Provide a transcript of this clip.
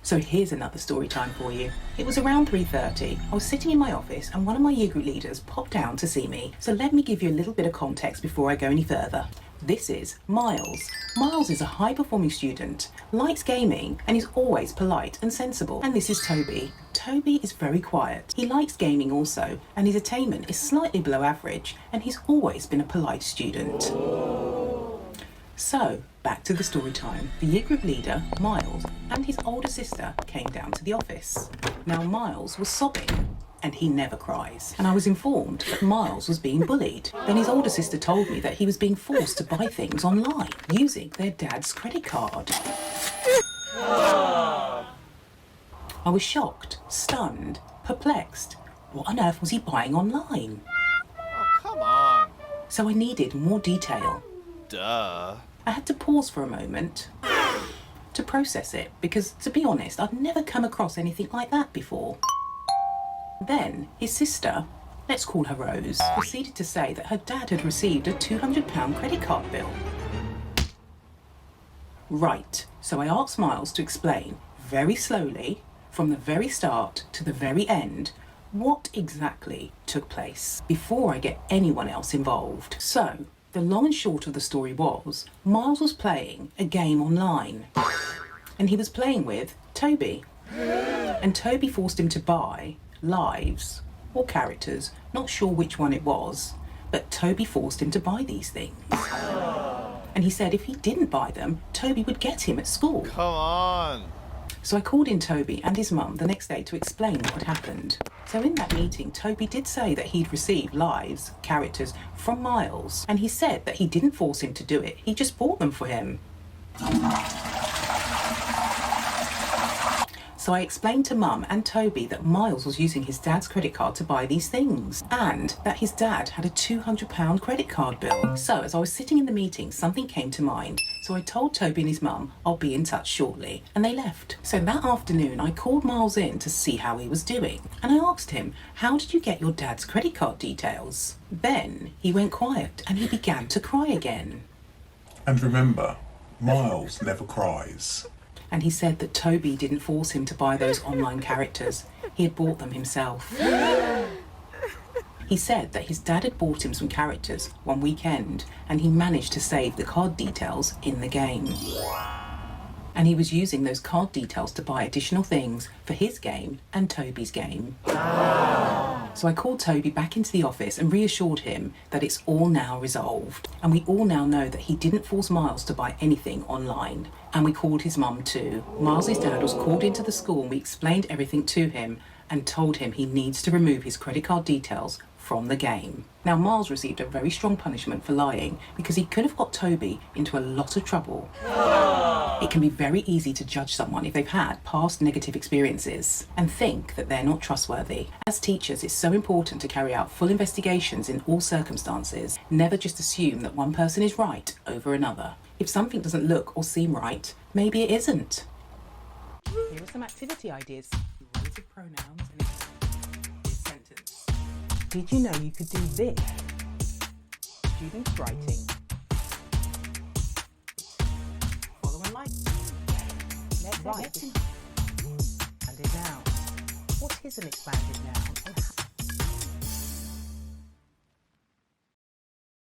So here's another story time for you. It was around 3:30. I was sitting in my office and one of my year group leaders popped down to see me. So let me give you a little bit of context before I go any further. This is Miles. Miles is a high-performing student, likes gaming, and is always polite and sensible. And this is Toby. Toby is very quiet. He likes gaming also, and his attainment is slightly below average, and he's always been a polite student. So, back to the story time. The year group leader, Miles, and his older sister came down to the office. Now, Miles was sobbing, and he never cries. And I was informed that Miles was being bullied. Then his older sister told me that he was being forced to buy things online using their dad's credit card. I was shocked, stunned, perplexed. What on earth was he buying online? Oh, come on. So I needed more detail. Duh. I had to pause for a moment to process it because, to be honest, I'd never come across anything like that before. Then his sister, let's call her Rose, proceeded to say that her dad had received a £200 credit card bill. Right, so I asked Miles to explain very slowly, from the very start to the very end, what exactly took place before I get anyone else involved. So, the long and short of the story was, Miles was playing a game online, and he was playing with Toby. And Toby forced him to buy lives or characters, not sure which one it was, but Toby forced him to buy these things. And he said if he didn't buy them, Toby would get him at school. Come on. So I called in Toby and his mum the next day to explain what had happened. So in that meeting, Toby did say that he'd received lives, characters, from Miles, and he said that he didn't force him to do it, he just bought them for him. So I explained to Mum and Toby that Miles was using his dad's credit card to buy these things, and that his dad had a £200 credit card bill. So as I was sitting in the meeting, something came to mind. So I told Toby and his mum, I'll be in touch shortly, and they left. So that afternoon, I called Miles in to see how he was doing, and I asked him, how did you get your dad's credit card details? Then he went quiet and he began to cry again. And remember, Miles never cries. And he said that Toby didn't force him to buy those online characters. He had bought them himself. He said that his dad had bought him some characters one weekend and he managed to save the card details in the game. And he was using those card details to buy additional things for his game and Toby's game. So I called Toby back into the office and reassured him that it's all now resolved. And we all now know that he didn't force Miles to buy anything online. And we called his mum too. Miles' dad was called into the school and we explained everything to him and told him he needs to remove his credit card details from the game. Now Miles received a very strong punishment for lying because he could have got Toby into a lot of trouble. It can be very easy to judge someone if they've had past negative experiences and think that they're not trustworthy. As teachers, it's so important to carry out full investigations in all circumstances. Never just assume that one person is right over another. If something doesn't look or seem right, maybe it isn't. Here are some activity ideas. Relative pronouns in this sentence. Did you know you could do this? Students writing. Follow and like. Let's write. And a noun. What is an expanded noun?